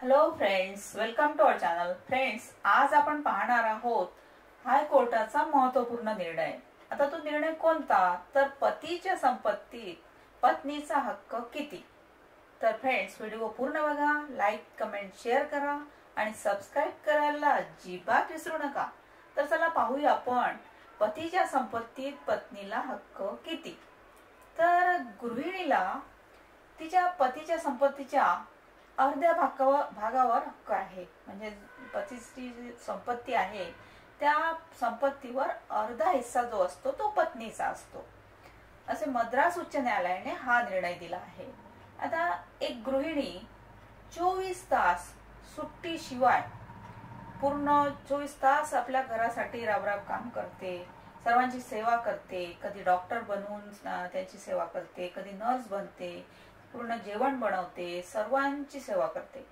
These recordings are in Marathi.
Hello friends, welcome to our channel. Friends, आज आपण पाहणार आहोत हायकोर्टाचा महत्त्वपूर्ण निर्णय. आता तो निर्णय कोणता? तर पतीच्या संपत्तीत पत्नीचा हक्क किती. तर फ्रेंड्स, व्हिडिओ पूर्ण बघा, लाईक कमेंट शेअर करा आणि सबस्क्राईब करायला अजिबात विसरू नका. तर चला पाहूया आपण पतीच्या संपत्तीत पत्नीला हक्क किती. तर गृहिणीला तिच्या पतीच्या संपत्तीच्या अर्ध्या भागावर हक्क आहे. म्हणजे पतीची जी संपत्ती आहे त्या संपत्तीवर अर्धा हिस्सा जो असतो तो पत्नीचा असतो, असे मद्रास उच्च न्यायालयाने हा निर्णय दिला आहे. आता एक गृहिणी 24 तास सुट्टी शिवाय पूर्ण 24 तास आपल्या घरासाठी राबराब काम करते, सर्वांची सेवा करते. कधी डॉक्टर बनवून त्यांची सेवा करते, कधी नर्स बनते, पूर्ण जेवण बनवते, सर्वांची सेवा करते.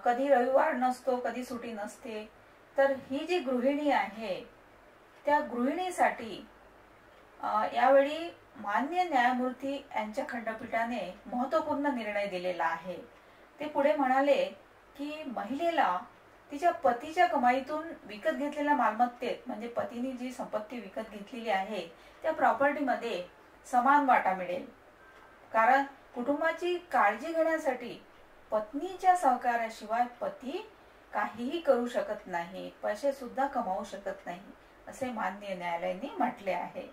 कधी रविवार नसतो, कधी सुट्टी नसते. तर ही जी गृहिणी आहे त्या गृहिणीसाठी यावेळी मान्य न्यायमूर्ती यांच्या खंडपीठाने महत्त्वपूर्ण निर्णय दिलेला आहे. ते पुढे म्हणाले की महिलेला तिच्या पतीच्या कमाईतून विकत घेतलेल्या मालमत्तेत, म्हणजे पतीने जी संपत्ती विकत घेतलेली आहे त्या प्रॉपर्टीमध्ये समान वाटा मिळेल. कारण कुटुंबाची काळजी घेण्यासाठी पत्नीच्या सहकार्याशिवाय पती काहीही करू शकत नाही, पैसे सुद्धा कमावू शकत नाही, असे मान्य न्यायालयाने म्हटले आहे.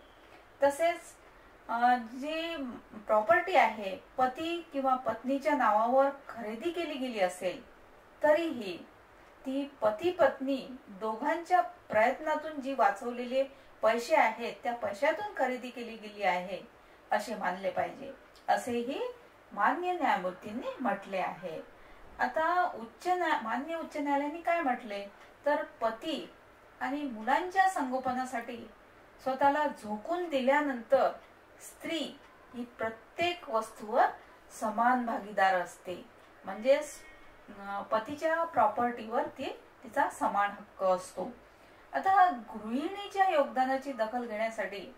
तसेच जी प्रॉपर्टी आहे पती किंवा पत्नीच्या नावावर खरेदी केली गेली असेल तरीही ती पती पत्नी दोघांच्या प्रयत्नातून जी वाचवलेले पैसे आहेत त्या पैशातून खरेदी केली गेली आहे असे मानले पाहिजे, असेही मान्य न्यायमूर्तींनी म्हटले आहे. आता मान्य उच्च न्यायालयाने काय म्हटले तर पती आणि मुलांच्या संगोपनासाठी स्वतःला झोकून दिल्यानंतर स्त्री ही प्रत्येक वस्तूवर समान भागीदार असते. म्हणजे पतीच्या प्रॉपर्टीवर तिचा समान हक्क असतो. आता गृहिणीच्या योगदानाची दखल घेण्यासाठी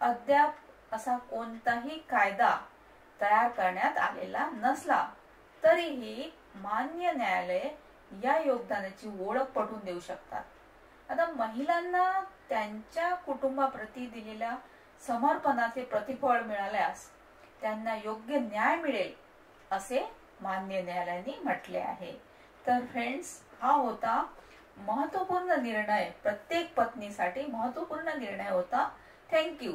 अद्याप असा कोणताही कायदा तयार करण्यात आलेला नसला तरीही मान्य न्यायालय या योगदानाची ओळख पटवून देऊ शकतात. आता महिलांना त्यांच्या कुटुंबाप्रती दिलेल्या समर्पणाचे प्रतिफळ मिळाल्यास त्यांना योग्य न्याय मिळेल असे मान्य न्यायालयाने म्हटले आहे. तर फ्रेंड्स, हा होता महत्त्वपूर्ण निर्णय, प्रत्येक पत्नीसाठी महत्त्वपूर्ण निर्णय होता. थँक्यू.